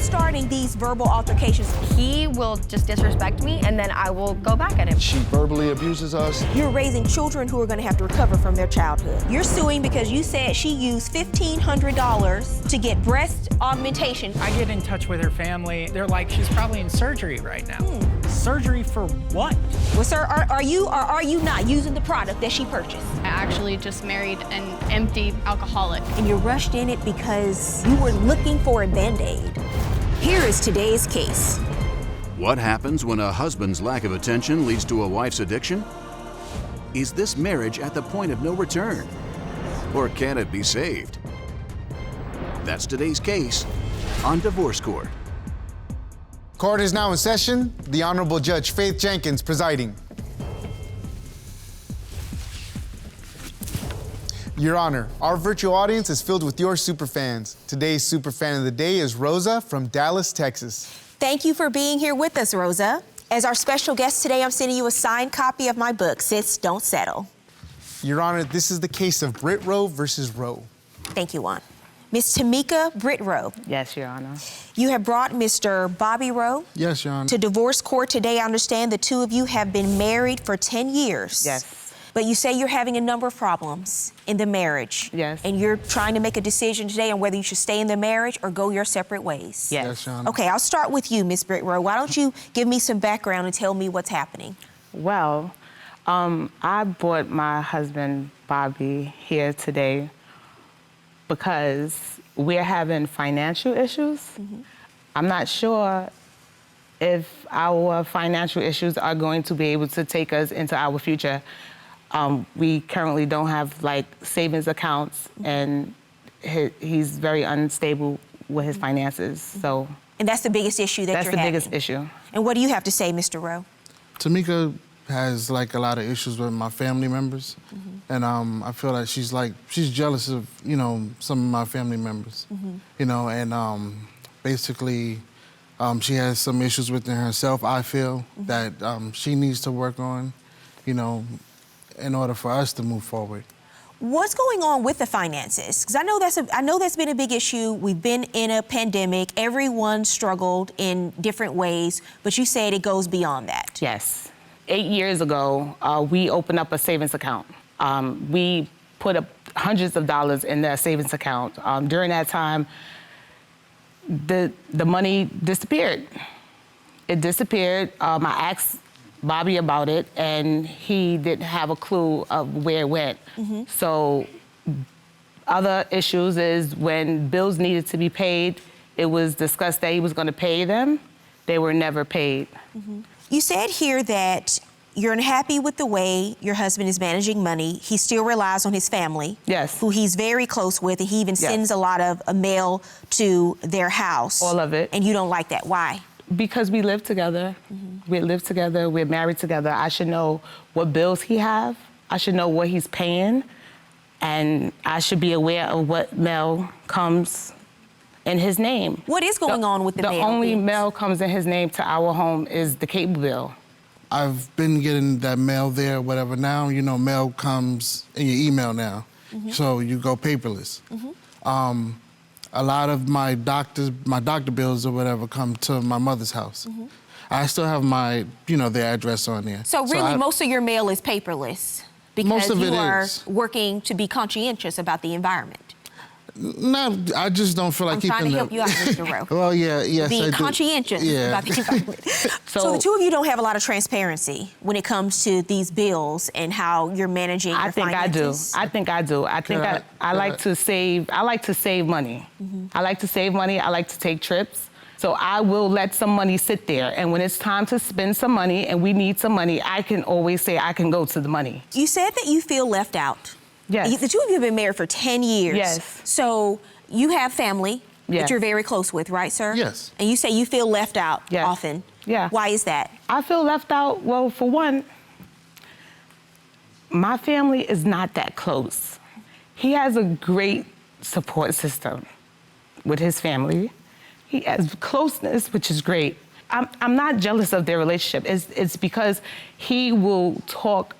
starting these verbal altercations? He will just disrespect me, and then I will go back at him. She verbally abuses us. You're raising children who are going to have to recover from their childhood. You're suing because you said she used $1,500 to get breast augmentation. I get in touch with her family. They're like, she's probably in surgery right now. Surgery for what? Well, sir, are you or are you not using the product that she purchased? I actually just married an empty alcoholic. And you rushed in it because you were looking for a Band-Aid. Here is today's case. What happens when a husband's lack of attention leads to a wife's addiction? Is this marriage at the point of no return? Or can it be saved? That's today's case on Divorce Court. Court is now in session. The Honorable Judge Faith Jenkins presiding. Your Honor, our virtual audience is filled with your superfans. Today's superfan of the day is Rosa from Dallas, Texas. Thank you for being here with us, Rosa. As our special guest today, I'm sending you a signed copy of my book, Sis, Don't Settle. Your Honor, this is the case of Britt Rowe versus Rowe. Thank you, Juan. Miss Tameka Britt Rowe. Yes, Your Honor. You have brought Mr. Bobby Rowe Yes, Your Honor. to divorce court today. I understand the two of you have been married for 10 years. Yes. But you say you're having a number of problems in the marriage. Yes. And you're trying to make a decision today on whether you should stay in the marriage or go your separate ways. Yes. Yes, Your Honor. Okay, I'll start with you, Miss Britt Rowe. Why don't you give me some background and tell me what's happening? Well, I brought my husband, Bobby, here today because we're having financial issues. I'm not sure if our financial issues are going to be able to take us into our future. We currently don't have like savings accounts, and he's very unstable with his finances. So And that's the biggest issue that that's you're the having. biggest issue. And what do you have to say, Mr. Rowe? Tameka has like a lot of issues with my family members, and I feel like she's jealous of some of my family members, and basically she has some issues within herself. I feel that she needs to work on, in order for us to move forward. What's going on with the finances? Because I know that's been a big issue. We've been in a pandemic. Everyone struggled in different ways, but you said it goes beyond that. Yes. 8 years ago, we opened up a savings account. We put up hundreds of dollars in that savings account. During that time, the money disappeared. It disappeared. I asked Bobby about it, and he didn't have a clue of where it went. So other issues is when bills needed to be paid, it was discussed that he was going to pay them. They were never paid. You said here that you're unhappy with the way your husband is managing money. He still relies on his family. Yes. Who he's very close with, and he even sends a lot of mail to their house. All of it. And you don't like that. Why? Because we live together. We live together. We're married together. I should know what bills he have. I should know what he's paying. And I should be aware of what mail comes in his name. What is going on with the mail? The only bills? mail comes in his name to our home is the cable bill. I've been getting that mail there, whatever. Now, mail comes in your email now, so you go paperless. A lot of my doctor bills or whatever come to my mother's house. I still have my, their address on there. So really, most of your mail is paperless because Most of you it are is. working to be conscientious about the environment. No, I just don't feel like I'm keeping trying to help you out, Mr. Rowe. Well, yes, I Being do. conscientious about the environment. So the two of you don't have a lot of transparency when it comes to these bills and how you're managing your finances. I think I do. I like to save. I like to save money. I like to save money. I like to take trips. So I will let some money sit there. And when it's time to spend some money and we need some money, I can always say I can go to the money. You said that you feel left out. Yes. The two of you have been married for 10 years. Yes. So you have family that Yes. you're very close with, right, sir? Yes. And you say you feel left out Yes. often. Yeah. Why is that? I feel left out. Well, for one, my family is not that close. He has a great support system with his family. He has closeness, which is great. I'm not jealous of their relationship. It's because he will talk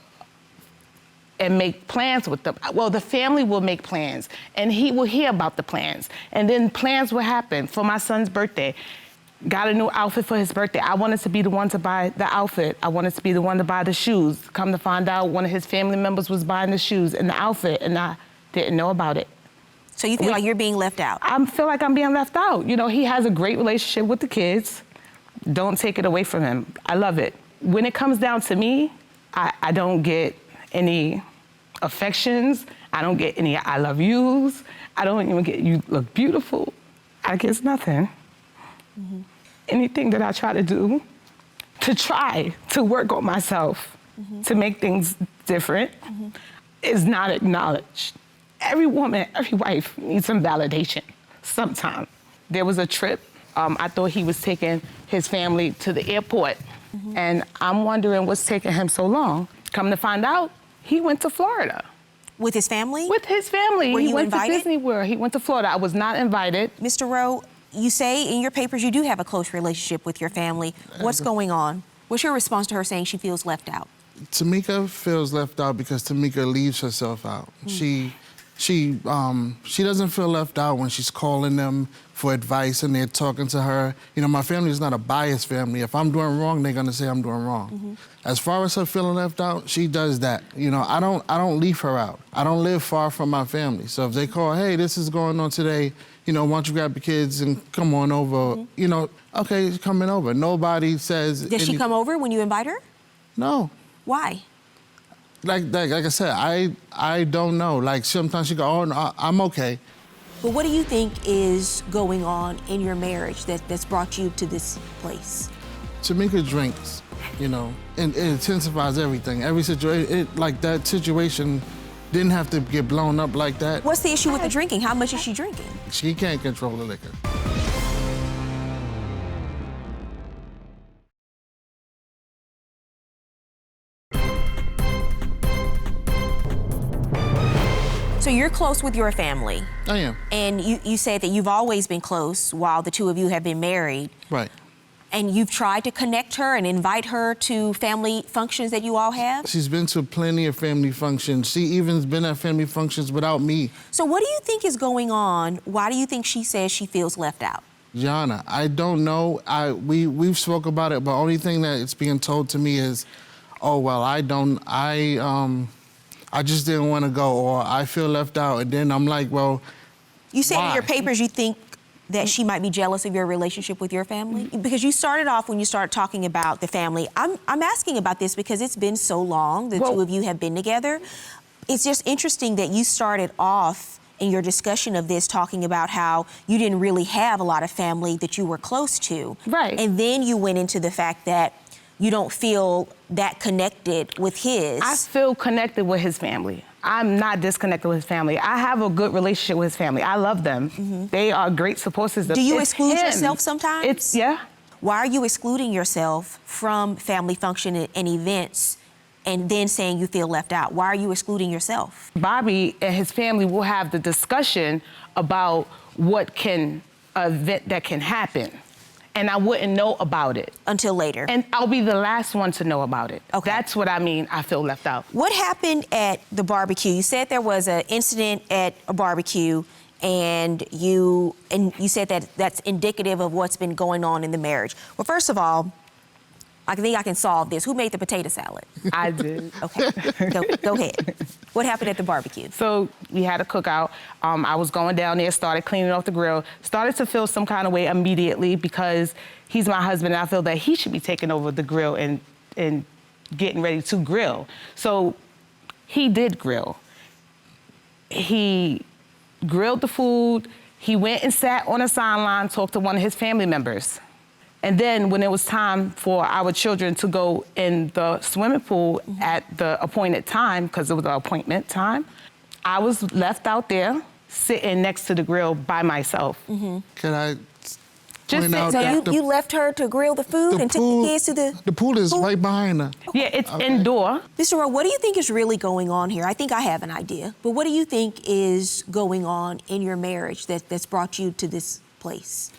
and make plans with them. Well, the family will make plans, and he will hear about the plans, and then plans will happen. For my son's birthday, got a new outfit for his birthday. I wanted to be the one to buy the outfit. I wanted to be the one to buy the shoes. Come to find out, one of his family members was buying the shoes and the outfit, and I didn't know about it. So you feel like you're being left out? I feel like I'm being left out. You know, he has a great relationship with the kids. Don't take it away from him. I love it. When it comes down to me, I don't get any affections. I don't get any I love yous. I don't even get you look beautiful. I get nothing. Mm-hmm. Anything that I try to do to work on myself, to make things different, is not acknowledged. Every woman, every wife needs some validation sometime. There was a trip, I thought he was taking his family to the airport, and I'm wondering what's taking him so long. Come to find out, he went to Florida. With his family? With his family. Were you invited? He went to Disney World. He went to Florida. I was not invited. Mr. Rowe, you say in your papers you do have a close relationship with your family. What's going on? What's your response to her saying she feels left out? Tameka feels left out because Tameka leaves herself out. She doesn't feel left out when she's calling them for advice and they're talking to her. You know, my family is not a biased family. If I'm doing wrong, they're gonna say I'm doing wrong. As far as her feeling left out, she does that. You know, I don't leave her out. I don't live far from my family. So if they call, hey, this is going on today, you know, why don't you grab the kids and come on over? You know, okay, she's coming over. Nobody says. Does she come over when you invite her? No. Why? Like I said, I don't know. Like sometimes she go, oh, no, I'm okay. But what do you think is going on in your marriage that's brought you to this place? Tameka drinks, you know, and it intensifies everything. Every situation, like that situation didn't have to get blown up like that. What's the issue with the drinking? How much is she drinking? She can't control the liquor. So you're close with your family. I am. And you said that you've always been close while the two of you have been married. Right. And you've tried to connect her and invite her to family functions that you all have? She's been to plenty of family functions. She even's been at family functions without me. So what do you think is going on? Why do you think she says she feels left out? Gianna, I don't know. We've spoke about it, but only thing that it's being told to me is, oh, well, I just didn't want to go, or I feel left out. And then I'm like, well, you said why? in your papers you think that she might be jealous of your relationship with your family? Because you started off when you started talking about the family. I'm asking about this because it's been so long, the two of you have been together. It's just interesting that you started off in your discussion of this talking about how you didn't really have a lot of family that you were close to. Right. And then you went into the fact that you don't feel that connected with his. I feel connected with his family. I'm not disconnected with his family. I have a good relationship with his family. I love them. They are great support systems. Do you exclude yourself sometimes? Yeah. Why are you excluding yourself from family function and events and then saying you feel left out? Why are you excluding yourself? Bobby and his family will have the discussion about what event that can happen. And I wouldn't know about it. Until later. And I'll be the last one to know about it. Okay. That's what I mean, I feel left out. What happened at the barbecue? You said there was an incident at a barbecue and you said that that's indicative of what's been going on in the marriage. Well, first of all, I think I can solve this. Who made the potato salad? I did. Okay, go ahead. What happened at the barbecue? So we had a cookout. I was going down there, started cleaning off the grill, started to feel some kind of way immediately because he's my husband and I feel that he should be taking over the grill and getting ready to grill. So he did grill. He grilled the food. He went and sat on a sideline, talked to one of his family members. And then when it was time for our children to go in the swimming pool at the appointed time, because it was an appointment time, I was left out there sitting next to the grill by myself. Can I Just point out So that you left her to grill the food and took the kids to the... The pool is right behind her. Yeah, it's indoor. Mr. Rowe, what do you think is really going on here? I think I have an idea, but what do you think is going on in your marriage that's brought you to this place?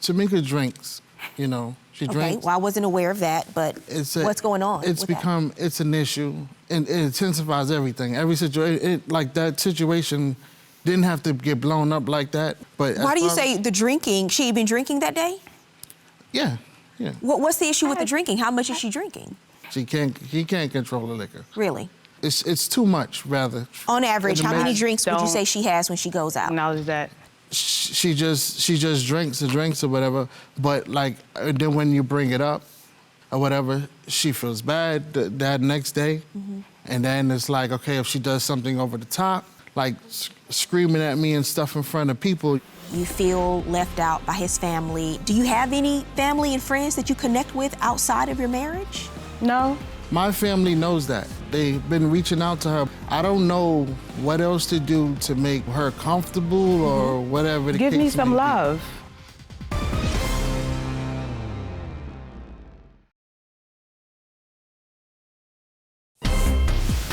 Tameka drinks, you know, She Okay, drinks. well, I wasn't aware of that, but what's going on? It's an issue, and it intensifies everything. Every situation, like that situation didn't have to get blown up like that, but... Why do you say the drinking, she had been drinking that day? Yeah. What's the issue with the drinking? How much is she drinking? He can't control the liquor. Really? It's too much, rather. On average, how many drinks would you say she has when she goes out? Acknowledge that. She just drinks or whatever, but like then when you bring it up or whatever, she feels bad that next day, and then it's like, okay, if she does something over the top, like screaming at me and stuff in front of people. You feel left out by his family. Do you have any family and friends that you connect with outside of your marriage? No. My family knows that. They've been reaching out to her. I don't know what else to do to make her comfortable or whatever the case may be. Give me some love.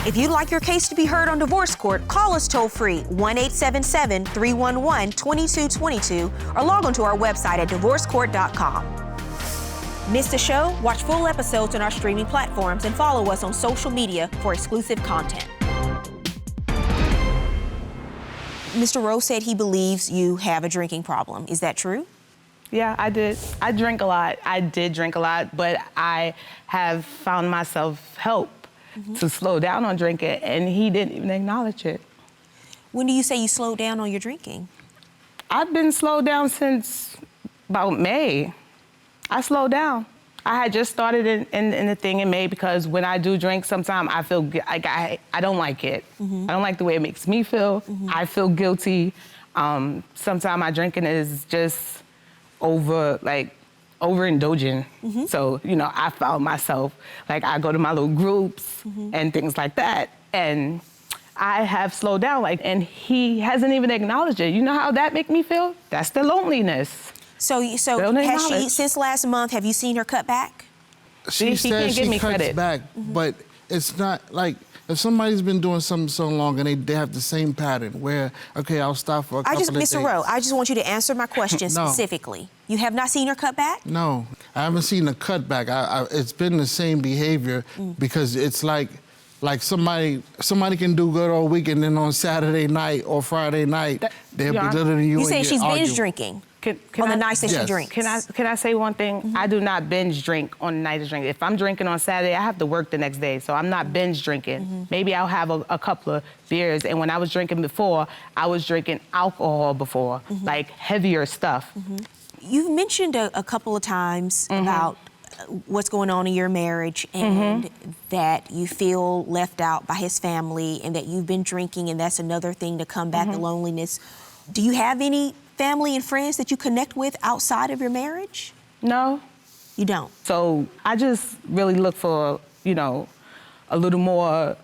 If you'd like your case to be heard on divorce court, call us toll-free, 1-877-311-2222, or log on to our website at divorcecourt.com. Miss the show? Watch full episodes on our streaming platforms and follow us on social media for exclusive content. Mr. Rowe said he believes you have a drinking problem. Is that true? Yeah, I did. I drink a lot. I did drink a lot, but I have found myself help to slow down on drinking, and he didn't even acknowledge it. When do you say you slowed down on your drinking? I've been slowed down since about May. I slowed down. I had just started in the thing in May because when I do drink, sometimes I feel like I don't like it. I don't like the way it makes me feel. I feel guilty. Sometimes my drinking is just overindulging. So, I found myself, like I go to my little groups and things like that. And I have slowed down, and he hasn't even acknowledged it. You know how that make me feel? That's the loneliness. So has she, since last month, have you seen her cut back? She says she cuts back, but it's not like, if somebody's been doing something so long and they have the same pattern where, okay, I'll stop for a couple of days. Mr. Rowe, I just want you to answer my question specifically. You have not seen her cut back? No, I haven't seen her cut back. It's been the same behavior because it's like somebody can do good all week and then on Saturday night or Friday night, they're belittling you. You say she's arguing. binge drinking? Can on the nights that she drinks. Can I say one thing? I do not binge drink on the night of drink. If I'm drinking on Saturday, I have to work the next day, so I'm not binge drinking. Maybe I'll have a couple of beers, and when I was drinking before, I was drinking alcohol before, like heavier stuff. You've mentioned a couple of times about what's going on in your marriage and that you feel left out by his family and that you've been drinking and that's another thing to combat the loneliness. Do you have any family and friends that you connect with outside of your marriage? No. You don't? So I just really look for, a little more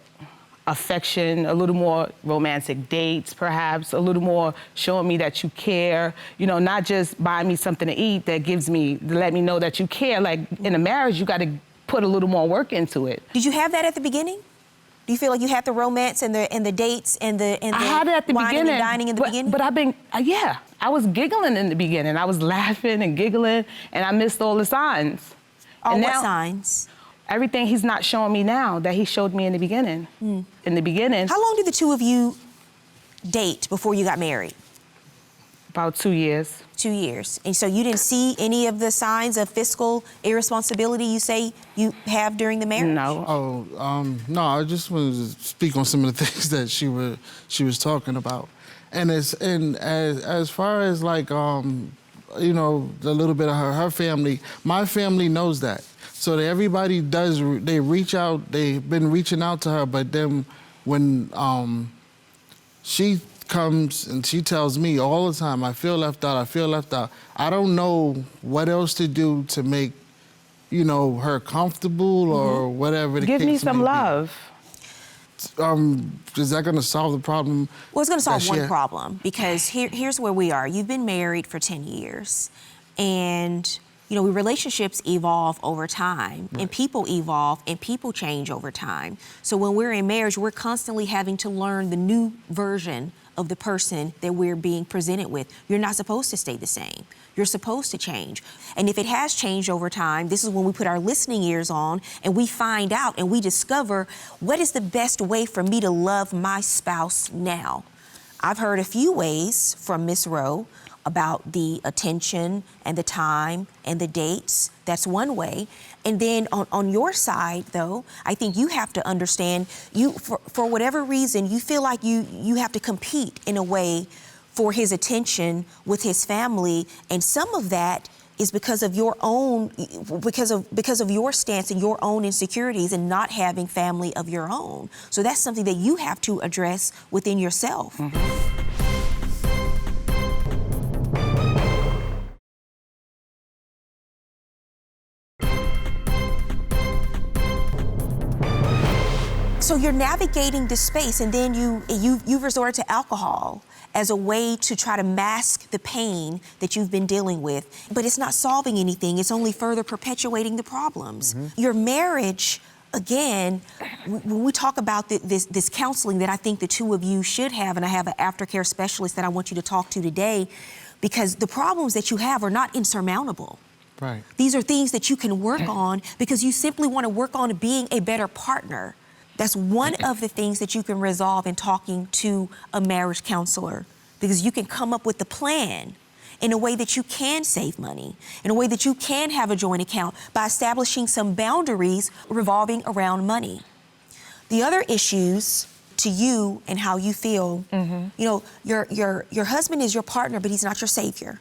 affection, a little more romantic dates, perhaps, a little more showing me that you care, not just buying me something to eat that let me know that you care. Like in a marriage, you got to put a little more work into it. Did you have that at the beginning? Do you feel like you had the romance and the dates and the I had it at the wining beginning, and dining in the beginning? But I've been, I was giggling in the beginning. I was laughing and giggling, and I missed all the signs. What signs? Everything he's not showing me now that he showed me in the beginning. In the beginning. How long did the two of you date before you got married? About 2 years. 2 years. And so you didn't see any of the signs of fiscal irresponsibility you say you have during the marriage? No. No, I just wanted to speak on some of the things that she was talking about. And as far as like, a little bit of her family, my family knows that. So that everybody they reach out, they've been reaching out to her, but then when she comes and she tells me all the time, I feel left out, I feel left out. I don't know what else to do to make, her comfortable or whatever the case may be. Give me some love. Is that going to solve the problem? Well, it's going to solve one problem because here's where we are. You've been married for 10 years and relationships evolve over time and people evolve and people change over time. So when we're in marriage, we're constantly having to learn the new version of the person that we're being presented with. You're not supposed to stay the same. You're supposed to change. And if it has changed over time, this is when we put our listening ears on and we find out and we discover what is the best way for me to love my spouse now. I've heard a few ways from Miss Rowe about the attention and the time and the dates. That's one way. And then on your side, though, I think you have to understand, for whatever reason, you feel like you have to compete in a way for his attention with his family, and some of that is because of your own, because of your stance and your own insecurities and not having family of your own. So that's something that you have to address within yourself. So you're navigating this space, and then you resort to alcohol as a way to try to mask the pain that you've been dealing with. But it's not solving anything. It's only further perpetuating the problems. Your marriage, again, when we talk about this counseling that I think the two of you should have, and I have an aftercare specialist that I want you to talk to today, because the problems that you have are not insurmountable. Right. These are things that you can work on because you simply want to work on being a better partner. That's one of the things that you can resolve in talking to a marriage counselor, because you can come up with a plan in a way that you can save money, in a way that you can have a joint account by establishing some boundaries revolving around money. The other issues to you and how you feel, you know, your husband is your partner, but he's not your savior.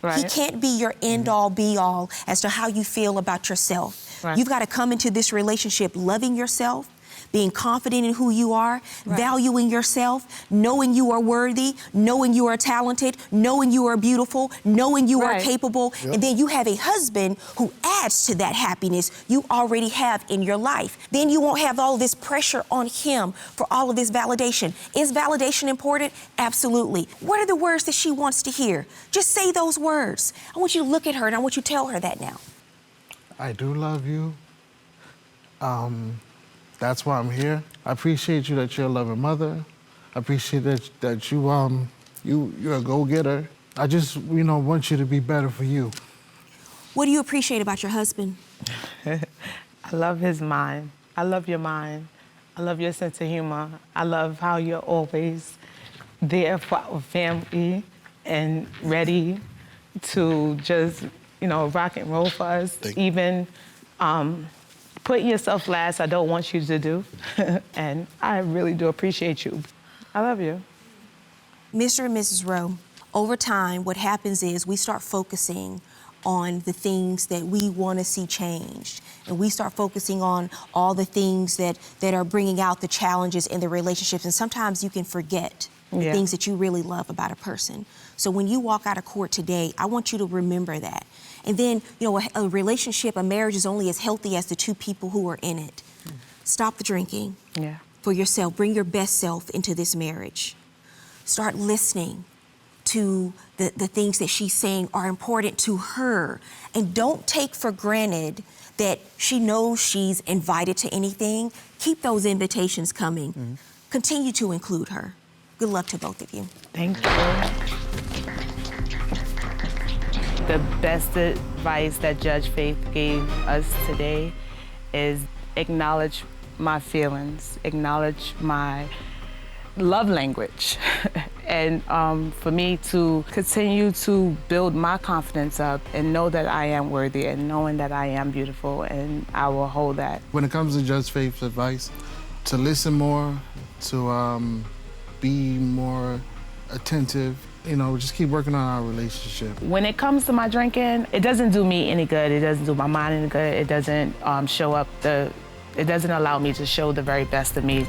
Right. He can't be your end-all, be-all as to how you feel about yourself. Right. You've got to come into this relationship loving yourself, being confident in who you are, valuing yourself, knowing you are worthy, knowing you are talented, knowing you are beautiful, knowing you are capable, and then you have a husband who adds to that happiness you already have in your life. Then you won't have all this pressure on him for all of this validation. Is validation important? Absolutely. What are the words that she wants to hear? Just say those words. I want you to look at her and I want you to tell her that now. I do love you. That's why I'm here. I appreciate you that you're a loving mother. I appreciate that you're a go-getter. I just, want you to be better for you. What do you appreciate about your husband? I love his mind. I love your mind. I love your sense of humor. I love how you're always there for our family and ready to just, rock and roll for us. Even put yourself last, I don't want you to do. And I really do appreciate you. I love you. Mr. and Mrs. Rowe, over time, what happens is we start focusing on the things that we want to see changed. And we start focusing on all the things that are bringing out the challenges in the relationships. And sometimes you can forget the things that you really love about a person. So when you walk out of court today, I want you to remember that. And then, a relationship, a marriage is only as healthy as the two people who are in it. Stop the drinking for yourself. Bring your best self into this marriage. Start listening to the things that she's saying are important to her. And don't take for granted that she knows she's invited to anything. Keep those invitations coming. Continue to include her. Good luck to both of you. Thank you. The best advice that Judge Faith gave us today is acknowledge my feelings, acknowledge my love language. And for me to continue to build my confidence up and know that I am worthy and knowing that I am beautiful, and I will hold that. When it comes to Judge Faith's advice, to listen more, to be more attentive, just keep working on our relationship. When it comes to my drinking, it doesn't do me any good. It doesn't do my mind any good. It doesn't it doesn't allow me to show the very best of me.